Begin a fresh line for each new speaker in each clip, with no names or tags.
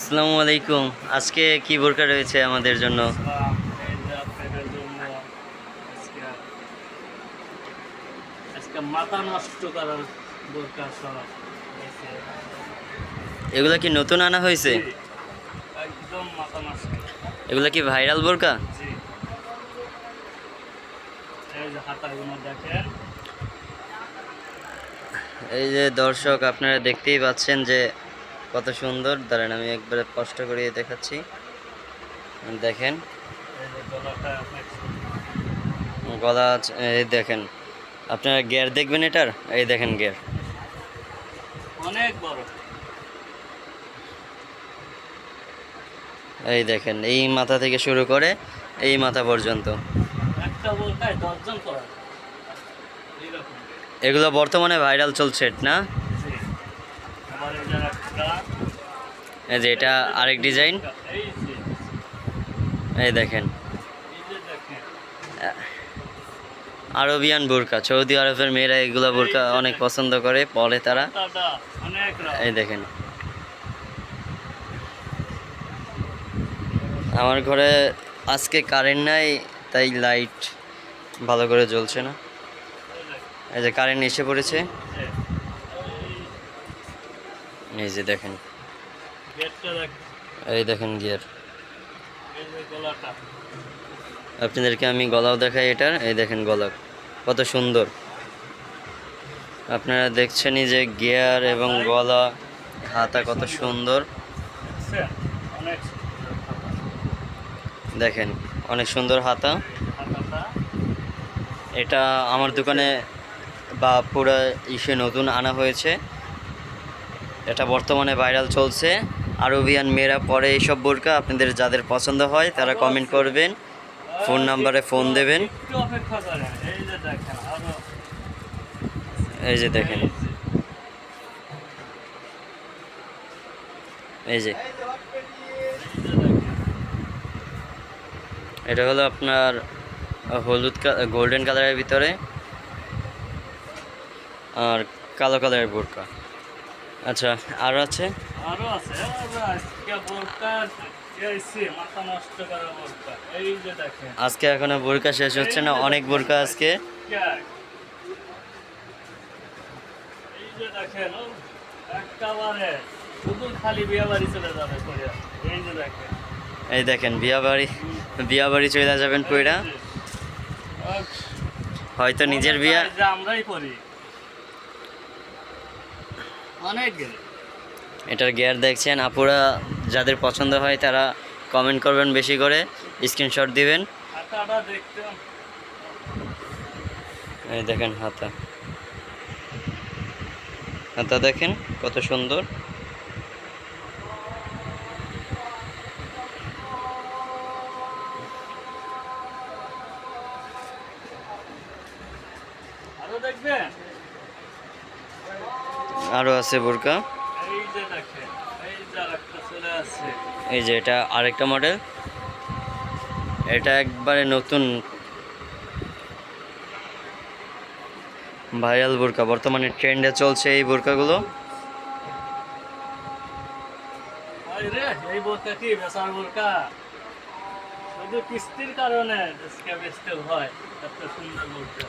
আসসালামু আলাইকুম। আজকে কি বোরকা রয়েছে আমাদের জন্য?
আজকে মাথা নষ্ট করার বোরকা সব আছে।
এগুলা কি নতুন আনা হয়েছে?
জি, একদম মাথা নষ্ট।
এগুলা কি ভাইরাল বোরকা?
জি, এই যে হাতাগুলো দেখেন।
এই যে দর্শক, আপনারা দেখতেই পাচ্ছেন যে কত সুন্দর। দাঁড়ান, আমি একবারে কষ্ট করিয়ে দেখাচ্ছি। দেখেন
এই যে গলাটা অনেক সুন্দর।
গলা এই দেখেন, আপনারা গিয়ার দেখবেন এটার। এই দেখেন গিয়ার,
অনেক বড়।
এই দেখেন এই মাথা থেকে শুরু করে এই মাথা পর্যন্ত।
একটা বোরকায় 10 জন পরা যায়। এইরকম।
এগুলো বর্তমানে ভাইরাল চলছে না?
জি, আবার এই যে একটা,
এই যে এটা আরেক ডিজাইন।
এই যে,
এই দেখেন
এই যে দেখেন।
আরবিয়ান বোরকা, সৌদি আরবের মেয়েরা এগুলা বোরকা অনেক পছন্দ করে, পরে তারা।
হাতাটা অনেক
এই দেখেন, আমার ঘরে আজকে কারেন্ট নাই, তাই লাইট ভালো করে জ্বলছে না। এই যে কারেন্ট এসে পড়েছে। এই যে দেখেন,
গেটটা দেখ,
এই দেখেন গিয়ার।
এই যে গলাটা।
আপনাদেরকে আমি গলাও দেখাই এটার। এই দেখেন গলা কত সুন্দর। আপনারা দেখছেনই যে গিয়ার এবং গলা, হাতা কত সুন্দর।
দেখছেন? অনেক সুন্দর হাতা।
দেখেন অনেক সুন্দর হাতা।
হাতাটা
এটা আমার দোকানে বা পুরো ইসে নতুন আনা হয়েছে। এটা বর্তমানে ভাইরাল চলছে। আরবিয়ান মেয়েরা পরে এইসব বোরকা। আপনাদের যাদের পছন্দ হয় তারা কমেন্ট করবেন, ফোন নাম্বারে ফোন দেবেন।
একটু অপেক্ষা করেন। এই যে দেখেন আরো,
এই যে দেখেন,
এই যে,
এই যে
এই যে দেখেন।
এটা হলো আপনার হলুদ গোল্ডেন কালারের ভিতরে আর কালো কালারের বোরকা। আচ্ছা, আরও আছে।
আরো আছে। আজকে বোরকা এসে মাথা নষ্ট করা বোরকা। এই যে দেখেন।
আজকে এখনো বোরকা শেষ হচ্ছে না, অনেক বোরকা আজকে।
এই যে দেখেন, ও একেবারে শুধু খালি বিয়ে বাড়ি চলে যাবে করে। এই যে দেখেন।
এই দেখেন বিয়া বাড়ি চলে যাবেন পইরা।
এই যে,
হয়তো নিজের বিয়া।
যে আমরাই করি অনেক গেলে।
এটার গিয়ার দেখছেন, আপুরা যাদের পছন্দ হয় তারা কমেন্ট করবেন, বেশি করে স্ক্রিনশট দিবেন।
হাতাটা দেখতে
এই দেখেন হাতা, হাতা দেখেন কত সুন্দর।
আরো দেখবেন।
আরও আছে বোরকা।
এই যে দেখেন, এই যে আরেকটা চলে আসছে।
এই যে এটা আরেকটা মডেল। এটা একবারে নতুন ভাইরাল বোরকা, বর্তমানে ট্রেন্ডে চলছে এই বোরকাগুলো।
আরে রে, এই বোরকা কি বেচার বোরকা? শুধু কিস্তির কারণে আজকে বেচতে হয়। এত সুন্দর বোরকা।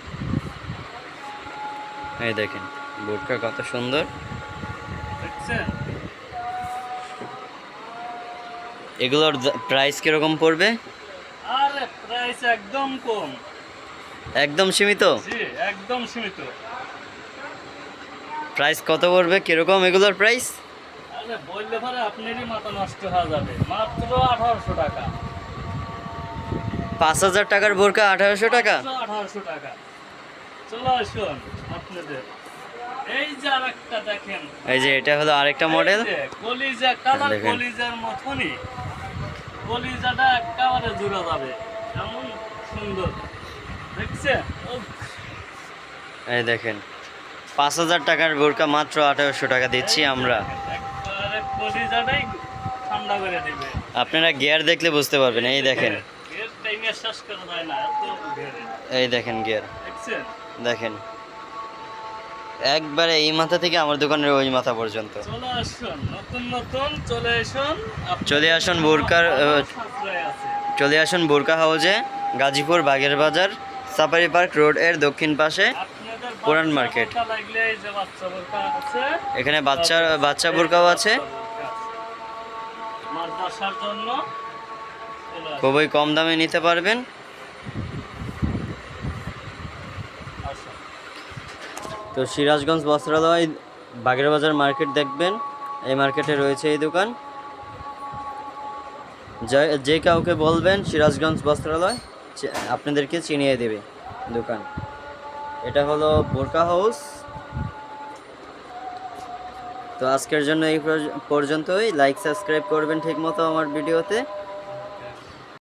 এই দেখেন বোরকা কত সুন্দর।
দেখছেন?
এগুলোর প্রাইস কিরকম পড়বে?
আরে প্রাইস একদম কম।
একদম সীমিত।
জি, একদম সীমিত।
প্রাইস কত পড়বে, কিরকম এগুলোর প্রাইস?
আরে বললে পরে আপনারই মাথা নষ্ট হয়ে যাবে। মাত্র 1800 টাকা।
5000 টাকার বোরকা 1800 টাকা?
1800 টাকা। চলে আসুন আপনাদের। এই যে আরেকটা দেখেন।
এই যে এটা হলো আরেকটা মডেল।
এই যে কলিজা কালার,
দেখেন।
কলিজার মতনই। কলিজাটা একেবারে জুড়ে যাবে। এমন সুন্দর। দেখছেন? উফ,
এই দেখেন 5000 টাকার বোরকা মাত্র 1800 টাকা দিচ্ছি আমরা।
একেবারে কলিজাটাই ঠান্ডা করে দিবে।
আপনারা গিয়ার দেখলে বুঝতে পারবেন। এই দেখেন,
এর টাইমে শেষ করা যায় না, এত ঘেরে।
এই দেখেন গিয়ার
দেখছেন?
দেখেন। একবারে এই মাথা থেকে আমার দোকানের ওই মাথা পর্যন্ত।
চলে আসুন, নতুন নতুন চলে আসুন।
চলে আসুন বোরকার
সাশ্রয় আছে।
চলে আসুন বোরকা হাউজে, গাজীপুর বাগের বাজার, সাফারি পার্ক রোড এর দক্ষিণ পাশে,
আপনাদের
পুরান
বাচ্চা
মার্কেট।
বোরকা লাগলে এই যে বাচ্চা বোরকা আছে,
এখানে বাচ্চা বোরকাও আছে,
মাদ্রাসার জন্য চলে আসুন।
খুবই কম দামে নিতে পারবেন।
আসুন।
তো সিরাজগঞ্জ বস্ত্রালয় বাগের বাজার মার্কেট দেখবেন, এই মার্কেটে রয়েছে এই দোকান। যে কাউকে বলবেন সিরাজগঞ্জ বস্ত্রালয়, আপনাদেরকে চিনিয়ে দেবে দোকান। এটা হলো বোরকা হাউস। তো আজকের জন্য এই পর্যন্তই। লাইক সাবস্ক্রাইব করবেন ঠিকমতো আমার ভিডিওতে।